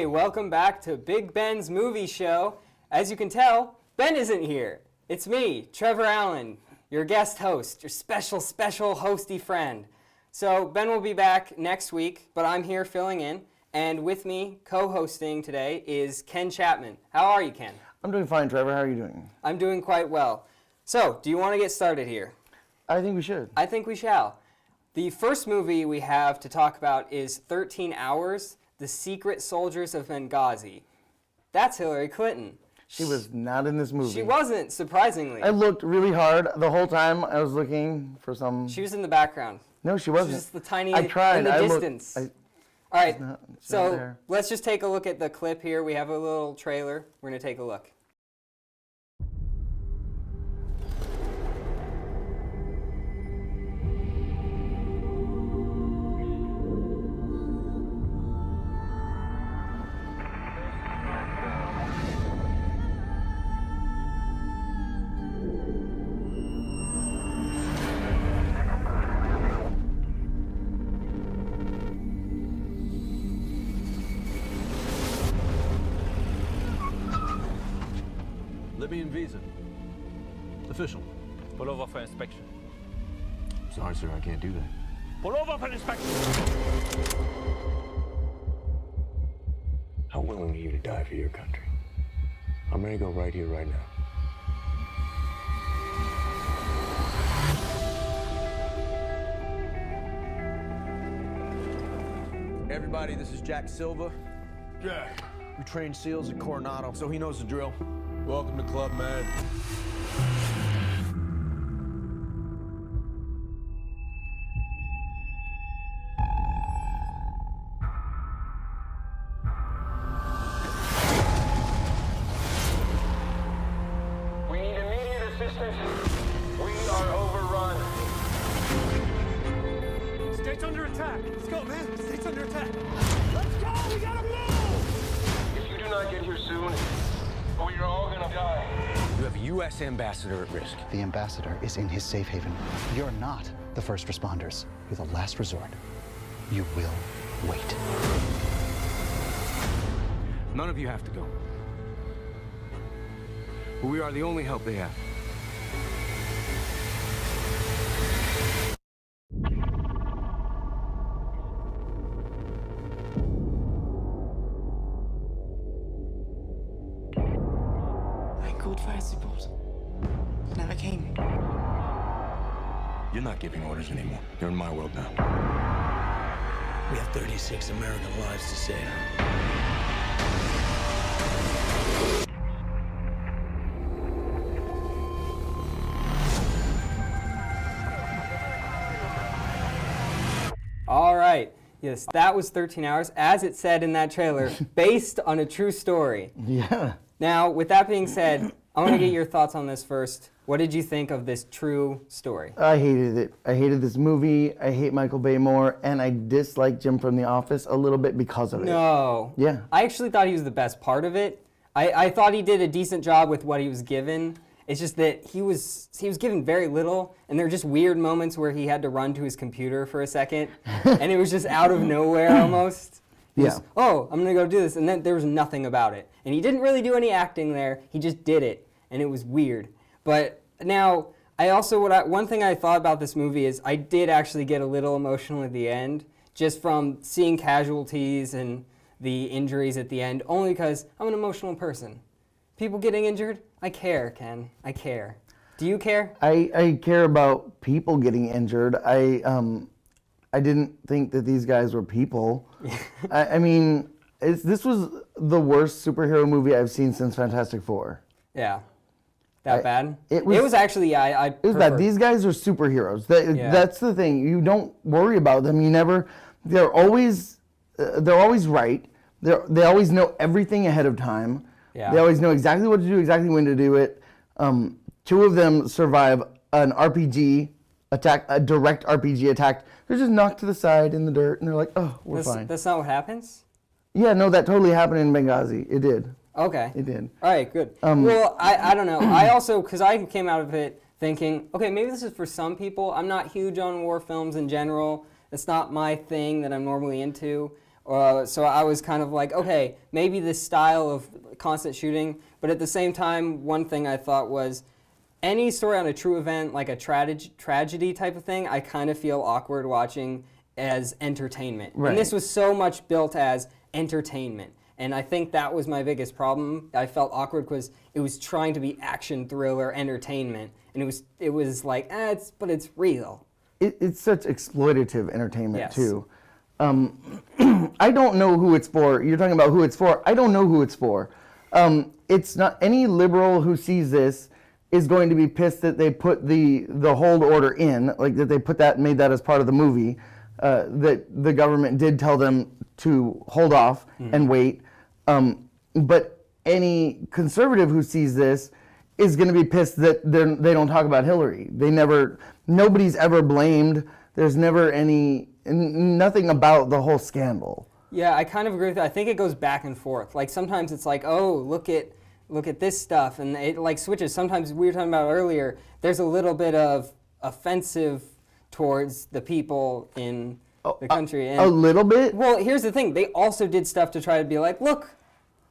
Welcome back to Big Ben's movie show. As you can tell, Ben isn't here. It's me, Trevor Allen, your guest host, your special hosty friend. So Ben will be back next week, but I'm here filling in. And with me, co-hosting today, is Ken Chapman. How are you, Ken? I'm doing fine, Trevor. How are you doing? I'm doing quite well. So, do you want to get started here? I think we should. I think we shall. The first movie we have to talk about is 13 Hours, The Secret Soldiers of Benghazi. That's Hillary Clinton. She was not in this movie. She wasn't, surprisingly. I looked really hard the whole time. I was looking for some... She was in the background. No, she wasn't. She was just the tiny... I tried. In the distance. All right, so let's just take a look at the clip here. We have a little trailer. We're going to take a look. Libyan visa. Official. Pull over for inspection. Sorry, sir, I can't do that. Pull over for inspection. How willing are you to die for your country? I'm ready to go right here, right now. Everybody, this is Jack Silva. Jack. We train SEALs at Coronado, so he knows the drill. Welcome to Club, man. We need immediate assistance. We are overrun. State's under attack. Let's go, man. State's under attack. Let's go! We gotta move! If you do not get here soon, we are all gonna die. You have a U.S. ambassador at risk. The ambassador is in his safe haven. You're not the first responders. You're the last resort. You will wait. None of you have to go. But we are the only help they have. Called fire support. Never came. You're not giving orders anymore. You're in my world now. We have 36 American lives to save. All right. Yes, that was 13 Hours, as it said in that trailer, based on a true story. Yeah. Now, with that being said, I want to get your thoughts on this first. What did you think of this true story? I hated it. I hated this movie. I hate Michael Bay more, and I dislike Jim from The Office a little bit because of it. No. Yeah. I actually thought he was the best part of it. I thought he did a decent job with what he was given. It's just that he was given very little, and there were just weird moments where he had to run to his computer for a second, and it was just out of nowhere almost. Yeah. Oh, I'm going to go do this. And then there was nothing about it. And he didn't really do any acting there. He just did it. And it was weird. But now, one thing I thought about this movie is I did actually get a little emotional at the end, just from seeing casualties and the injuries at the end, only because I'm an emotional person. People getting injured, I care, Ken. I care. Do you care? I care about people getting injured. I didn't think that these guys were people. I mean, this was the worst superhero movie I've seen since Fantastic Four. Yeah. That bad? It was actually, yeah, it was bad. These guys are superheroes. That's the thing. You don't worry about them. They're always right, They always know everything ahead of time. Yeah. They always know exactly what to do, exactly when to do it. 2 of them survive an RPG attack, a direct RPG attack. They're just knocked to the side in the dirt, and they're like, "Oh, we're fine." That's not what happens? Yeah, no, that totally happened in Benghazi. It did. Okay. It did. All right, good. Well, I don't know. I also, because I came out of it thinking, okay, maybe this is for some people. I'm not huge on war films in general. It's not my thing that I'm normally into. So I was kind of like, okay, maybe this style of constant shooting. But at the same time, one thing I thought was, any story on a true event, like a tragedy type of thing, I kind of feel awkward watching as entertainment. Right. And this was so much built as entertainment. And I think that was my biggest problem. I felt awkward because it was trying to be action, thriller, entertainment. And it was like, but it's real. It's such exploitative entertainment, Yes. too. I don't know who it's for. You're talking about who it's for. I don't know who it's for. It's not any liberal who sees this is going to be pissed that they put the hold order in, like that they made that as part of the movie, that the government did tell them to hold off and wait. But any conservative who sees this is going to be pissed that they don't talk about Hillary. Nobody's ever blamed. There's never nothing about the whole scandal. Yeah, I kind of agree with that. I think it goes back and forth. Like sometimes it's like, oh, look at this stuff, and it like switches. Sometimes we were talking about earlier, there's a little bit of offensive towards the people in the country. And, a little bit? Well, here's the thing. They also did stuff to try to be like, look,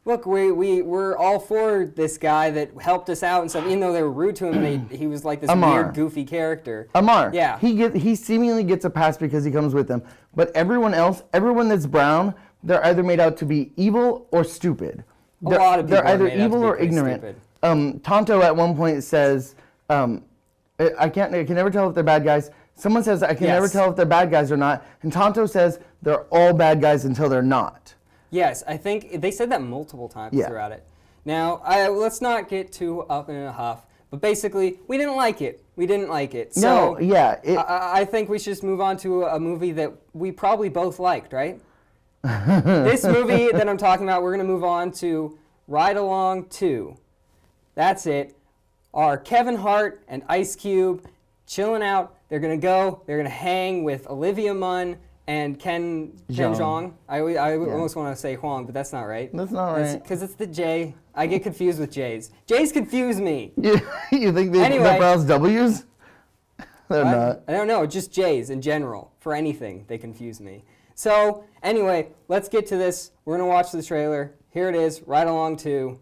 we're all for this guy that helped us out and stuff. Even though they were rude to him, he was like this weird, goofy character. Amar. Yeah. He seemingly gets a pass because he comes with them. But everyone else, everyone that's brown, they're either made out to be evil or stupid. A lot of people they're either are made out to evil be or pretty ignorant. stupid. Tonto at one point says, I can never tell if they're bad guys. Someone says, I can never tell if they're bad guys or not. And Tonto says, they're all bad guys until they're not. Yes, I think they said that multiple times throughout it. Now, let's not get too up in a huff, but basically, we didn't like it. So, No, yeah. I think we should just move on to a movie that we probably both liked, right? This movie that I'm talking about, we're going to move on to Ride Along 2. That's it. Our Kevin Hart and Ice Cube chilling out. They're going to hang with Olivia Munn and Ken Jeong. I almost want to say Huang, but that's not right. That's not right. Because it's the J. I get confused with J's. J's confuse me. You think they're pronounced W's? They're not. I don't know, just J's in general. For anything, they confuse me. So, anyway, let's get to this. We're going to watch the trailer. Here it is, Ride Along 2.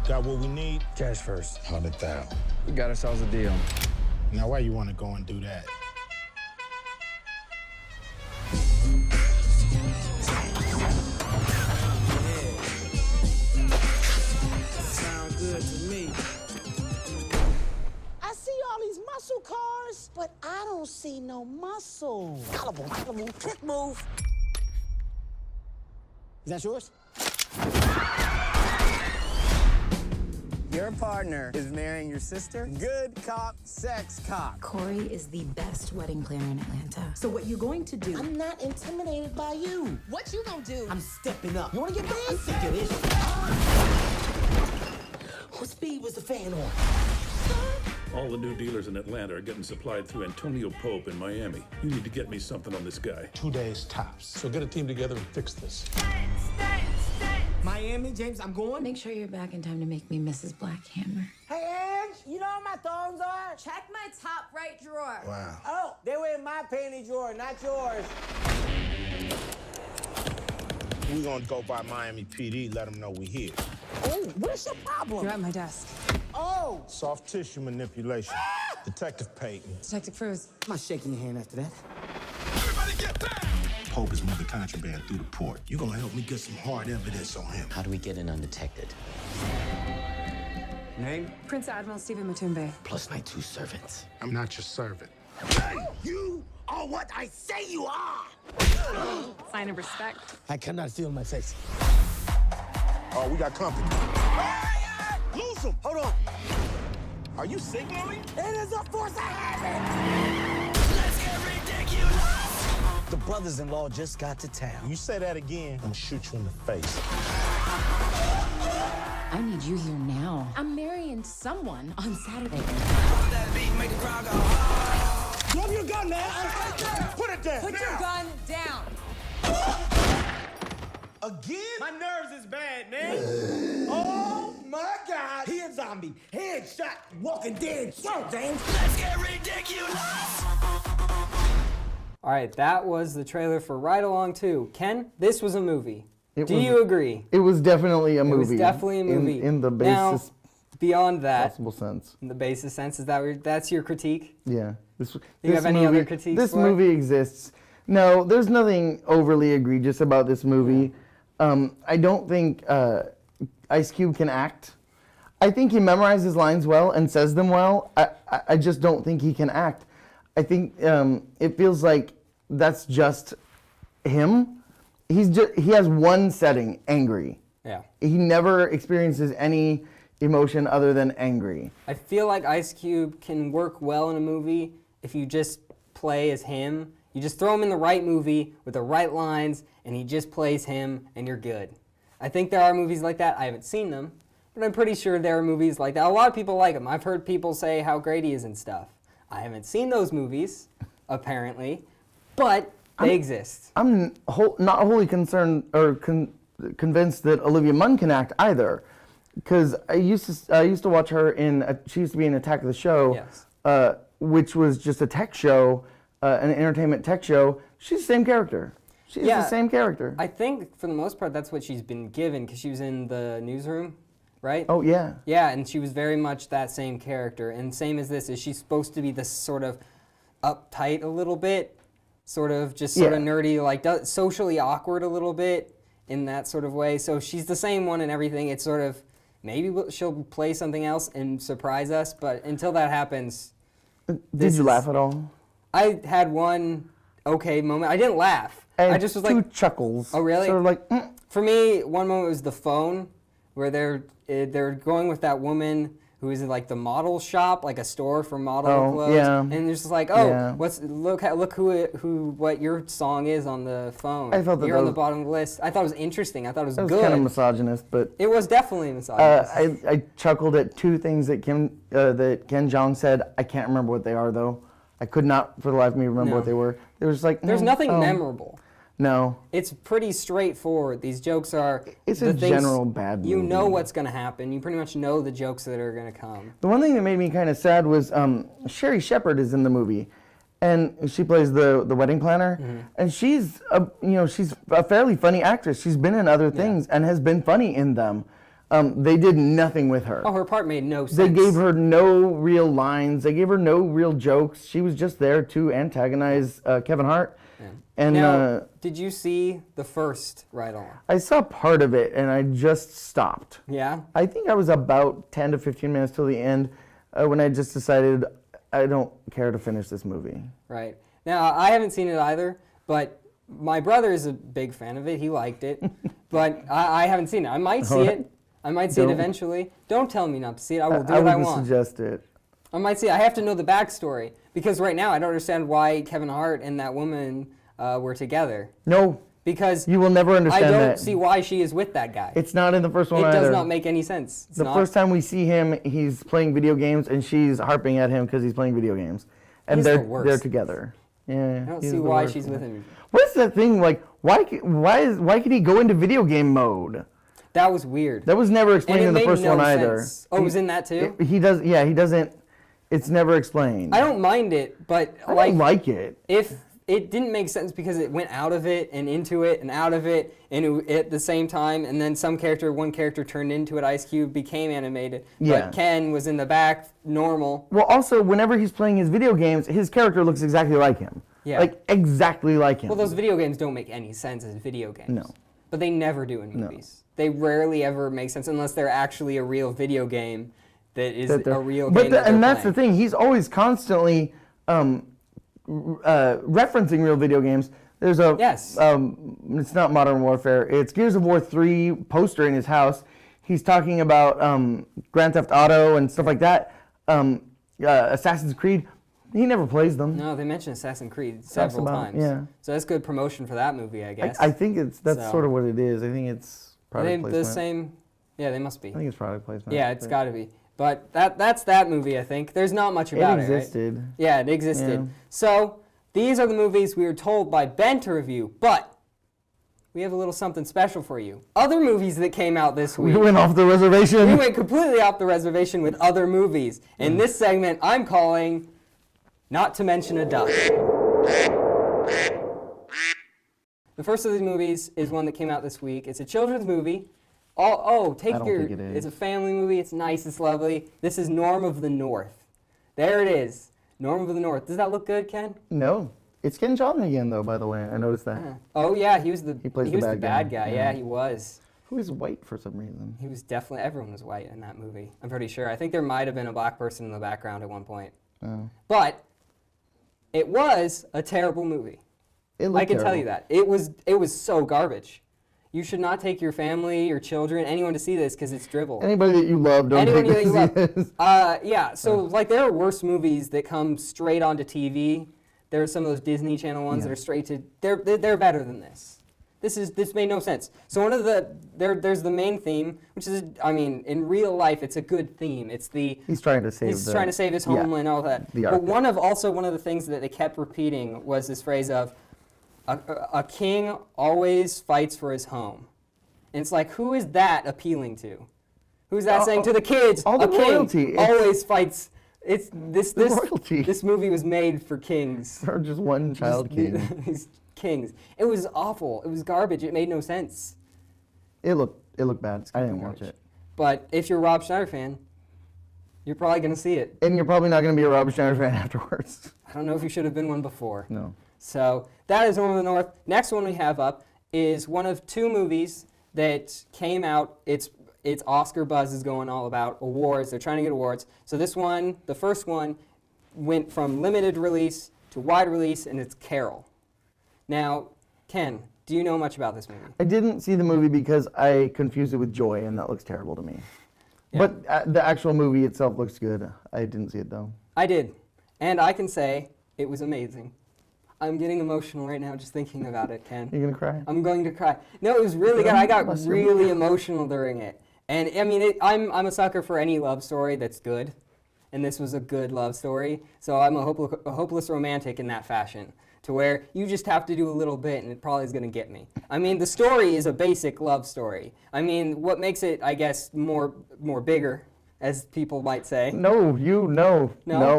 Got what we need? Cash first. 100,000. We got ourselves a deal. Now, why you want to go and do that? Sound good to me. I see all these muscle cars, but I don't see no muscle. Collarbone, trick move. Is that yours? Your partner is marrying your sister? Good cop, sex cop. Corey is the best wedding planner in Atlanta. So what you're going to do? I'm not intimidated by you. What you gonna do? I'm stepping up. You wanna get big? I'm sick of this. What speed was the fan on? All the new dealers in Atlanta are getting supplied through Antonio Pope in Miami. You need to get me something on this guy. 2 days tops. So get a team together and fix this. Miami, James, I'm going. Make sure you're back in time to make me Mrs. Blackhammer. Hey, Ange, you know where my thongs are? Check my top right drawer. Wow. Oh, they were in my panty drawer, not yours. We're gonna go by Miami PD, let them know we here. Oh, what's your problem? You're at my desk. Oh! Soft tissue manipulation. Detective Peyton. Detective Cruz. I'm not shaking your hand after that. Everybody get down! Pope is moving contraband through the port. You're gonna help me get some hard evidence on him. How do we get in undetected? Name? Prince Admiral Stephen Matumbe. Plus my 2 servants. I'm not your servant. Hey, you are what I say you are! Sign of respect. I cannot feel my face. Oh, we got company. Lose him! Hold on. Are you signaling? It is a force I have it! Let's get ridiculous! The brothers-in-law just got to town. You say that again, I'm gonna shoot you in the face. I need you here now. I'm marrying someone on Saturday. Drop your gun, man. Put it down. Put your gun down. Again? My nerves is bad, man. Oh my God. He a zombie. Headshot. Walking dead. So, James. Let's get ridiculous. All right, that was the trailer for Ride Along 2. Ken, this was a movie. Do was- you agree? It was definitely a movie. It was definitely a movie. In the Now, basis beyond that, possible sense. in the basis sense, that's your critique? Yeah. Do you have any other critiques This for it? movie exists. No, there's nothing overly egregious about this movie. I don't think Ice Cube can act. I think he memorizes lines well and says them well. I just don't think he can act. I think it feels like that's just him. He has one setting, angry. Yeah. He never experiences any emotion other than angry. I feel like Ice Cube can work well in a movie if you just play as him. You just throw him in the right movie with the right lines, and he just plays him, and you're good. I think there are movies like that. I haven't seen them, but I'm pretty sure there are movies like that. A lot of people like him. I've heard people say how great he is and stuff. I haven't seen those movies, apparently, but they exist. I'm not wholly concerned or convinced that Olivia Munn can act either, because I used to watch her in. She used to be in Attack of the Show, Yes. Which was just a tech show, an entertainment tech show. She's the same character. She's the same character. I think for the most part that's what she's been given because she was in the newsroom, right? Oh yeah. Yeah, and she was very much that same character. And same as this, is she's supposed to be this sort of uptight a little bit, sort of nerdy, like socially awkward a little bit in that sort of way. So she's the same one and everything. It's sort of, maybe she'll play something else and surprise us, but until that happens... Did you laugh at all? I had one okay moment. I didn't laugh. I just was two like... chuckles. Oh, really? Sort of like... For me, one moment was the phone, where they're going with that woman who is in like the model shop, like a store for model clothes. Yeah. And it's just like, look what your song is on the phone. I felt that You're on the bottom of the list. I thought it was interesting. I thought it was That was good. kind of misogynist, but... It was definitely misogynist. I chuckled at two things that Ken Jeong said. I can't remember what they are, though. I could not, for the life of me, remember what they were. They were just like... There's nothing memorable. No. It's pretty straightforward. These jokes are... It's a general bad movie. You know what's going to happen. You pretty much know the jokes that are going to come. The one thing that made me kind of sad was Sherry Shepherd is in the movie, and she plays the wedding planner, and she's a fairly funny actress. She's been in other things and has been funny in them. They did nothing with her. Oh, her part made no sense. They gave her no real lines. They gave her no real jokes. She was just there to antagonize Kevin Hart. Yeah. And now, did you see the first Ride Along? I saw part of it, and I just stopped. Yeah? I think I was about 10 to 15 minutes till the end when I just decided I don't care to finish this movie. Right. Now, I haven't seen it either, but my brother is a big fan of it. He liked it, but I haven't seen it. I might see it. I might see it eventually. Don't tell me not to see it. I will do what I want. I wouldn't suggest it. I might see it. I have to know the backstory, because right now I don't understand why Kevin Hart and that woman were together. No. Because you will never understand that. I don't see why she is with that guy. It's not in the first one either. It does not make any sense. The first time we see him, he's playing video games, and she's harping at him because he's playing video games. And they're together. Yeah. I don't see why she's with him. What's that thing like? Why can he go into video game mode? That was weird. That was never explained in the first one either. Oh, it was in that too? He doesn't. It's never explained. I don't mind it, but I don't like it. If it didn't make sense because it went out of it and into it and out of it and at the same time, and then one character turned into it. Ice Cube became animated, but Ken was in the back, normal. Well, also, whenever he's playing his video games, his character looks exactly like him. Yeah. Like, exactly like him. Well, those video games don't make any sense as video games. No. But they never do in movies. They rarely ever make sense unless they're actually a real video game that is a real game. And that's the thing. He's always constantly referencing real video games. There's a it's not Modern Warfare. It's Gears of War 3 poster in his house. He's talking about Grand Theft Auto and stuff like that. Assassin's Creed. He never plays them. No, they mentioned Assassin's Creed several times. Yeah. So that's good promotion for that movie, I guess. I think that's sort of what it is. I think it's product placement. The same. Yeah, they must be. I think it's product placement. Yeah, it's got to be. But that's that movie, I think. There's not much about it, right? It existed. Yeah, it existed. Yeah. So these are the movies we were told by Ben to review, but we have a little something special for you. Other movies that came out this week. We went off the reservation. We went completely off the reservation with other movies. In this segment, I'm calling Not to Mention a Duck. The first of these movies is one that came out this week. It's a children's movie. It's a family movie. It's nice. It's lovely. This is Norm of the North. There it is. Norm of the North. Does that look good, Ken? No. It's Ken Chapman again, though, by the way. I noticed that. Oh, yeah. He was the bad guy. Yeah. Yeah, he was. Who is white for some reason? He was definitely... Everyone was white in that movie. I'm pretty sure. I think there might have been a black person in the background at one point. Oh. But it was a terrible movie. I can tell you that. It was so garbage. You should not take your family, your children, anyone to see this because it's drivel. Anybody that you love, don't take this. Yeah, so like there are worse movies that come straight onto TV. There are some of those Disney Channel ones that are straight to. They're better than this. This made no sense. So one of there's the main theme, which is in real life it's a good theme. It's he's trying to save his homeland, all that. But one of the things that they kept repeating was this phrase of a king always fights for his home. And it's like, who is that appealing to? Who's that saying to the kids? All the royalty. King always fights. It's this royalty. This movie was made for kings. Or just one child king. These kings. It was awful. It was garbage. It made no sense. It looked bad. I didn't watch it. But if you're a Rob Schneider fan, you're probably going to see it. And you're probably not going to be a Rob Schneider fan afterwards. I don't know if you should have been one before. No. So that is Norm of the North. Next one we have up is one of two movies that came out. It's Oscar buzz is going all about awards. They're trying to get awards. So this one, the first one, went from limited release to wide release, and it's Carol. Now, Ken, do you know much about this movie? I didn't see the movie because I confused it with Joy, and that looks terrible to me. Yeah. But the actual movie itself looks good. I didn't see it, though. I did. And I can say it was amazing. I'm getting emotional right now just thinking about it, Ken. You're going to cry? I'm going to cry. No, it was really good. I got really emotional during it. And, I'm a sucker for any love story that's good. And this was a good love story. So I'm a hopeless romantic in that fashion, to where you just have to do a little bit and it probably is going to get me. The story is a basic love story. What makes it, I guess, more bigger, as people might say. No,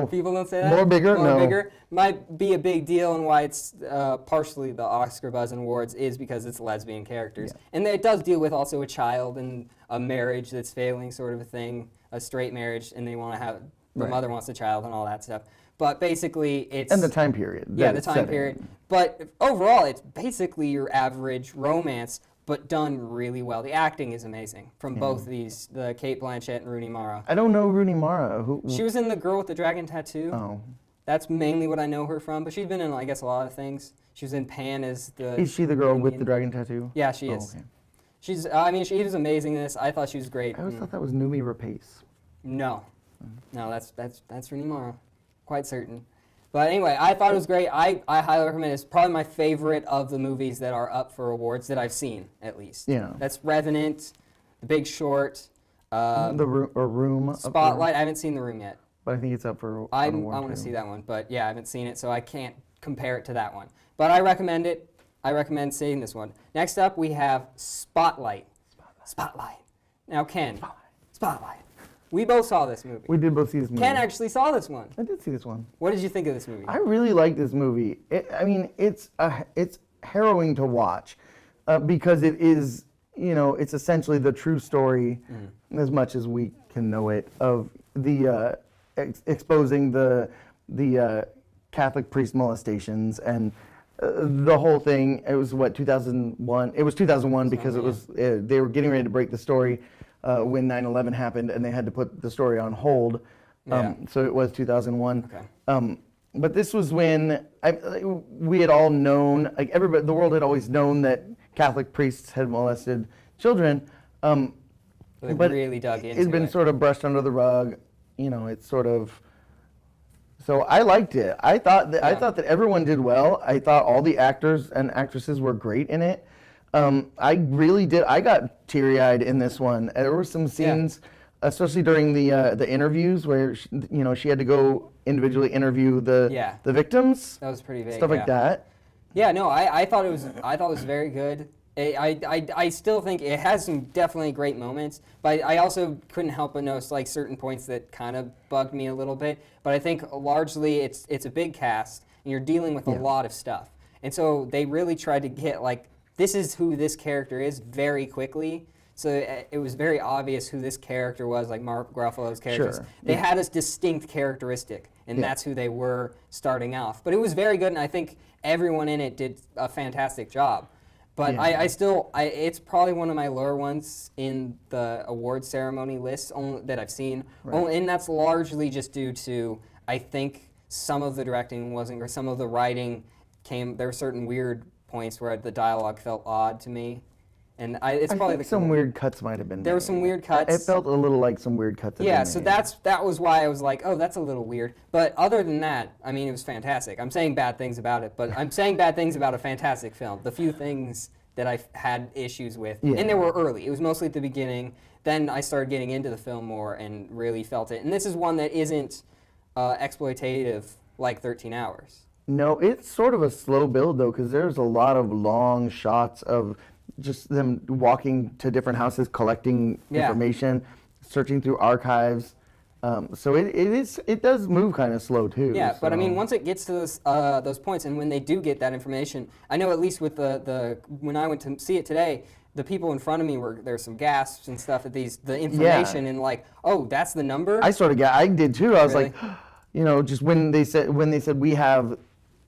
people don't say that? More bigger? Might be a big deal, and why it's partially the Oscar buzz and awards is because it's lesbian characters. Yeah. And it does deal with also a child and a marriage that's failing, sort of a thing, a straight marriage, and they want to have, the mother wants a child and all that stuff. But basically it's... And the time period. Yeah, the time period. But overall, it's basically your average romance, but done really well. The acting is amazing from both these, the Cate Blanchett and Rooney Mara. I don't know Rooney Mara. She was in The Girl with the Dragon Tattoo. Oh. That's mainly what I know her from, but she's been in, I guess, a lot of things. She was in Pan as the... Is she the girl with the dragon tattoo? Yeah, she is. Okay. She's, she was amazing in this. I thought she was great. I always thought that was Noomi Rapace. No. No, that's Rooney Mara. Quite certain. But anyway, I thought it was great. I highly recommend it. It's probably my favorite of the movies that are up for awards that I've seen, at least. Yeah. That's Revenant, The Big Short, Room. Spotlight. I haven't seen The Room yet. But I think it's up for I want to see that one. But yeah, I haven't seen it, so I can't compare it to that one. But I recommend it. I recommend seeing this one. Next up, we have Spotlight. Spotlight. Now, Ken. Spotlight. We both saw this movie. We did both see this movie. Ken actually saw this one. I did see this one. What did you think of this movie? I really like this movie. It's harrowing to watch because it is, it's essentially the true story, as much as we can know it, of the exposing the Catholic priest molestations and the whole thing. It was 2001. It was 2001 because it was they were getting ready to break the story. When 9/11 happened, and they had to put the story on hold. So it was 2001. Okay. But this was when we had all known, like everybody, the world had always known that Catholic priests had molested children. But really dug into it. It's been sort of brushed under the rug. It's sort of So I liked it. I thought that everyone did well. I thought all the actors and actresses were great in it. I really did. I got teary-eyed in this one. There were some scenes, especially during the interviews, where she had to go individually interview the victims. That was pretty big. Stuff like that. Yeah, no, I thought it was very good. I still think it has some definitely great moments, but I also couldn't help but notice like certain points that kind of bugged me a little bit. But I think largely it's a big cast and you're dealing with a lot of stuff, and so they really tried to get like this is who this character is very quickly. So it was very obvious who this character was, like Mark Ruffalo's characters. Sure. They had a distinct characteristic, and that's who they were starting off. But it was very good, and I think everyone in it did a fantastic job. But it's probably one of my lower ones in the award ceremony list that I've seen. Right. And that's largely just due to, I think, some of the directing wasn't, or some of the writing there were certain weird points where the dialogue felt odd to me. And it's probably think some weird cuts might have been there were some weird cuts. It felt a little like some weird cuts. Yeah, so that was why I was like, oh, that's a little weird. But other than that, I mean, it was fantastic. I'm saying bad things about it, but I'm saying bad things about a fantastic film. The few things that I had issues with, and they were early. It was mostly at the beginning. Then I started getting into the film more and really felt it. And this is one that isn't exploitative like 13 Hours. No, it's sort of a slow build though, because there's a lot of long shots of just them walking to different houses, collecting information, searching through archives. So it does move kind of slow too. Yeah, so. But I mean, once it gets to those points, and when they do get that information, I know at least with when I went to see it today, the people in front of me there's some gasps and stuff at the information and like, oh, that's the number. I sort of I did too. I was like, just when they said we have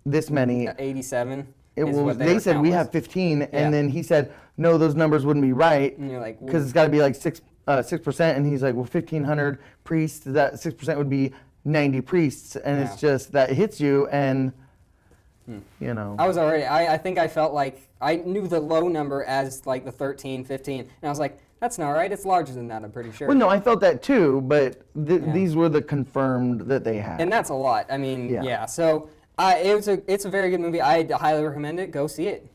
this many 87. They said we have 15, and then he said, no, those numbers wouldn't be right, and you're like, because it's got to be like 6%, and he's like, well, 1,500 priests, that 6% would be 90 priests, and it's just that hits you, and I was already, I think I felt like I knew the low number as like the 13, 15, and I was like, that's not right, it's larger than that, I'm pretty sure. Well, no, I felt that too, but these were the confirmed that they had. And that's a lot, I mean, so it's a very good movie. I highly recommend it. Go see it.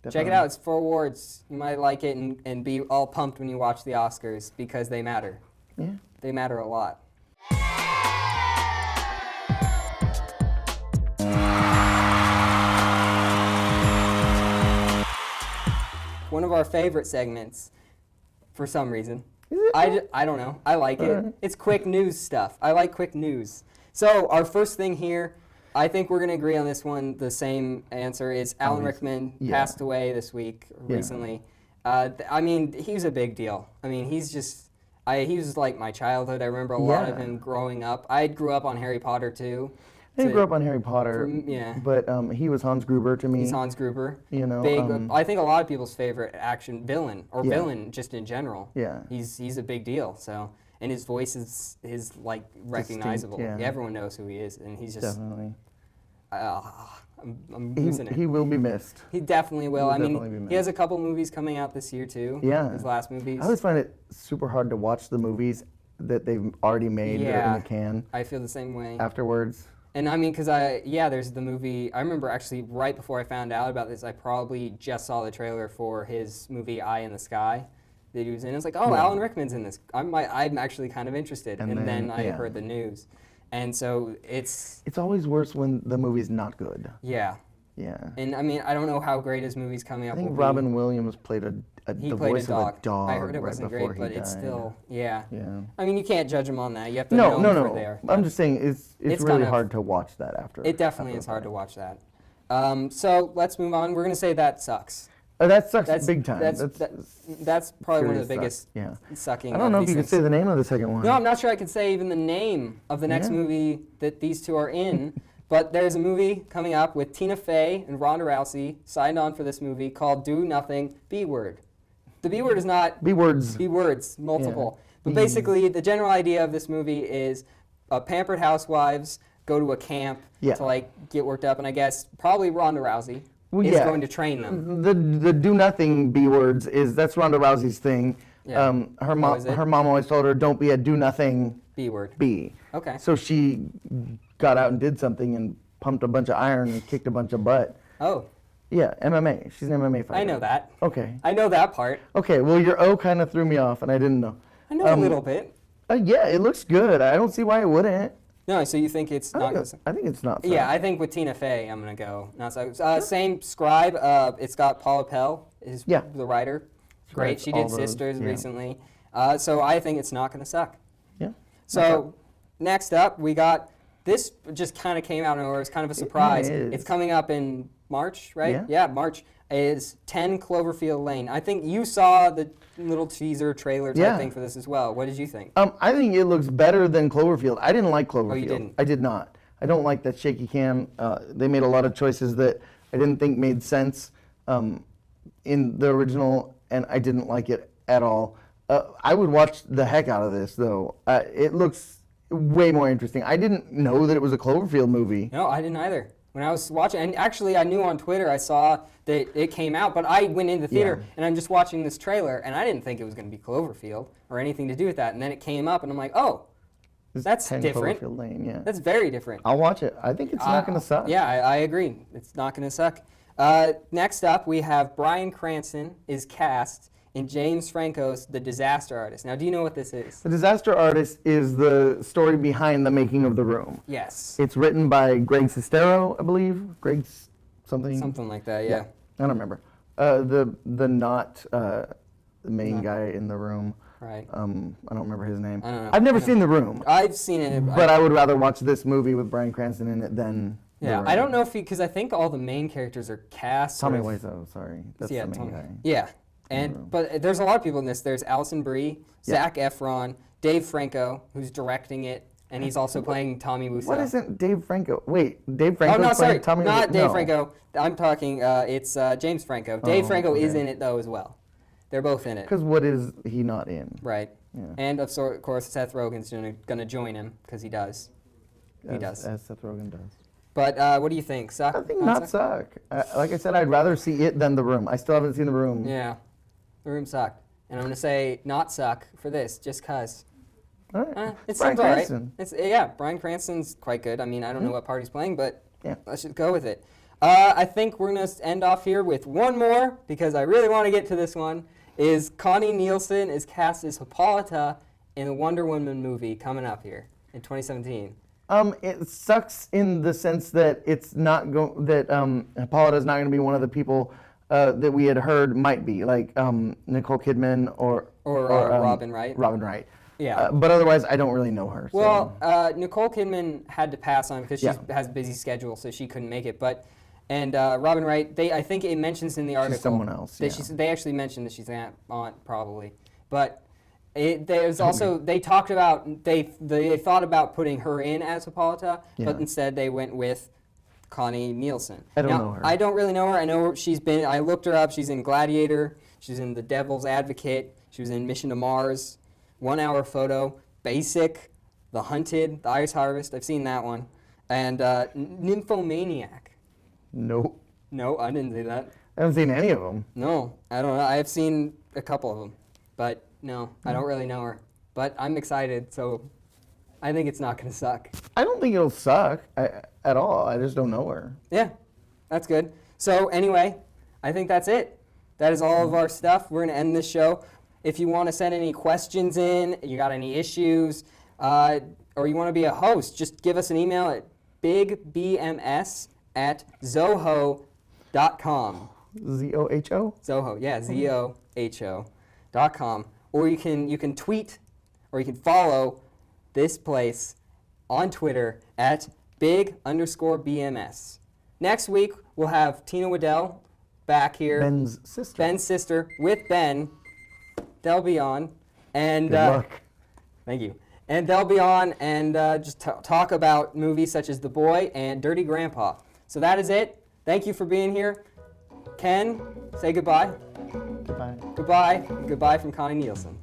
Definitely. Check it out. It's for awards. You might like it and be all pumped when you watch the Oscars because they matter. Yeah. They matter a lot. One of our favorite segments, for some reason. I don't know. I like it. It's quick news stuff. I like quick news. So our first thing here, I think we're going to agree on this one. The same answer is Alan Rickman passed away this week, recently. I mean, he's a big deal. I mean, he was like my childhood. I remember a lot of him growing up. I grew up on Harry Potter, too. I grew up on Harry Potter, but he was Hans Gruber to me. He's Hans Gruber. Big, I think a lot of people's favorite action villain, or villain just in general. Yeah. He's a big deal, so... And his voice is like recognizable. Distinct, everyone knows who he is, and he's just definitely. I'm losing it. He will be missed. He definitely will. I mean, he has a couple movies coming out this year too. Yeah. His last movies. I always find it super hard to watch the movies that they've already made in the can. I feel the same way. Afterwards. And I mean, because there's the movie. I remember actually right before I found out about this, I probably just saw the trailer for his movie Eye in the Sky that he was in. It's like, oh, Alan Rickman's in this. I'm actually kind of interested. And then I heard the news. And so it's always worse when the movie's not good. Yeah. Yeah. And I mean, I don't know how great his movie's coming up. I think Robin Williams played the voice of a dog. I heard it wasn't great, but it's still, yeah. I mean, you can't judge him on that. You have to know him for there. I'm just saying it's really hard to watch that after. It definitely is hard to watch that. So let's move on. We're going to say that sucks. That sucks big time. That's probably one of the biggest sucking. I don't know if you can say the name of the second one. No, I'm not sure I can say even the name of the next movie that these two are in. But there's a movie coming up with Tina Fey and Ronda Rousey signed on for this movie called Do Nothing, B-Word. The B-word is not... B-words. B-words, multiple. Yeah. But basically, the general idea of this movie is pampered housewives go to a camp to like get worked up, and I guess probably Ronda Rousey is going to train them. The do nothing B words that's Ronda Rousey's thing. Yeah. Her mom always told her, don't be a do nothing B word. B. Okay. So she got out and did something and pumped a bunch of iron and kicked a bunch of butt. Oh. Yeah, MMA. She's an MMA fighter. I know that. Okay. I know that part. Okay, well, your O kind of threw me off, and I didn't know. I know a little bit. Yeah, it looks good. I don't see why it wouldn't. No, so you think it's not going to I think it's not. Yeah, I think with Tina Fey, I'm going to go. Not so. Same scribe. It's got Paula Pell, is the writer. Great. She did Sisters recently. So I think it's not going to suck. Yeah. So next up, we got, this just kind of came out of nowhere. It's kind of a surprise. It's coming up in March, right? Yeah, March. Is 10 Cloverfield Lane. I think you saw the little teaser trailer type thing for this as well. What did you think? I think it looks better than Cloverfield. I didn't like Cloverfield. Oh, you didn't? I did not. I don't like that shaky cam. They made a lot of choices that I didn't think made sense in the original, and I didn't like it at all. I would watch the heck out of this, though. It looks way more interesting. I didn't know that it was a Cloverfield movie. No, I didn't either. When I was watching, and actually I knew on Twitter, I saw that it came out, but I went into the theater and I'm just watching this trailer, and I didn't think it was going to be Cloverfield or anything to do with that. And then it came up, and I'm like, oh, that's 10 different. Cloverfield Lane, yeah. That's very different. I'll watch it. I think it's not going to suck. Yeah, I agree. It's not going to suck. Next up, we have Bryan Cranston is cast in James Franco's The Disaster Artist. Now, do you know what this is? The Disaster Artist is the story behind The Making of the Room. Yes. It's written by Greg Sestero, I believe. Greg's something. Something like that, yeah. I don't remember. The main guy in the room. Right. I don't remember his name. I don't know. I've never seen The Room. I've seen it. But I would rather watch this movie with Bryan Cranston in it than The Room. I don't know if because I think all the main characters are cast. Tommy Wiseau, sorry. That's the main guy. Yeah. But there's a lot of people in this. There's Alison Brie, Zac Efron, Dave Franco, who's directing it, and he's also playing Tommy Wiseau. What isn't Dave Franco? Wait, Dave Franco no, sorry, playing Tommy Wiseau? not Dave Franco. I'm talking, it's James Franco. Dave Franco is in it, though, as well. They're both in it. Because what is he not in? Right. Yeah. And, of course, Seth Rogen's going to join him, because he does. He does. As Seth Rogen does. But what do you think? Suck? I think not suck. Like I said, I'd rather see it than The Room. I still haven't seen The Room. Yeah. The Room sucked. And I'm going to say not suck for this, just because. All right. It Bryan seems all right. Cranston. Bryan Cranston's quite good. I mean, I don't know what part he's playing, but yeah, let's just go with it. I think we're going to end off here with one more, because I really want to get to this one, is Connie Nielsen is cast as Hippolyta in the Wonder Woman movie coming up here in 2017. It sucks in the sense that it's not Hippolyta is not going to be one of the people that we had heard might be, like Nicole Kidman or Robin Wright. Robin Wright. Yeah. But otherwise, I don't really know her. Well, Nicole Kidman had to pass on because she has a busy schedule, so she couldn't make it. And Robin Wright, I think it mentions in the article. She's someone else. They actually mentioned that she's an aunt, probably. But there's also they talked about they thought about putting her in as Hippolyta, but instead they went with Connie Nielsen. I don't know her. I don't really know her. I know she's been. I looked her up. She's in Gladiator. She's in The Devil's Advocate. She was in Mission to Mars, 1 Hour Photo, Basic, The Hunted, The Ice Harvest. I've seen that one, and Nymphomaniac. Nope. No, I didn't see that. I haven't seen any of them. No, I don't know. I've seen a couple of them, but no, I don't really know her. But I'm excited, so I think it's not going to suck. I don't think it'll suck at all. I just don't know her. Yeah, that's good. So anyway, I think that's it. That is all of our stuff. We're going to end this show. If you want to send any questions in, you got any issues, or you want to be a host, just give us an email at bigbms@zoho.com. Z-O-H-O? Zoho, yeah, ZOHO.com. Or you can tweet, or you can follow this place on Twitter at big_BMS. Next week, we'll have Tina Waddell back here. Ben's sister. With Ben. They'll be on. And, good luck. Thank you. And they'll be on and just talk about movies such as The Boy and Dirty Grandpa. So that is it. Thank you for being here. Ken, say goodbye. Goodbye. Goodbye. Goodbye from Connie Nielsen.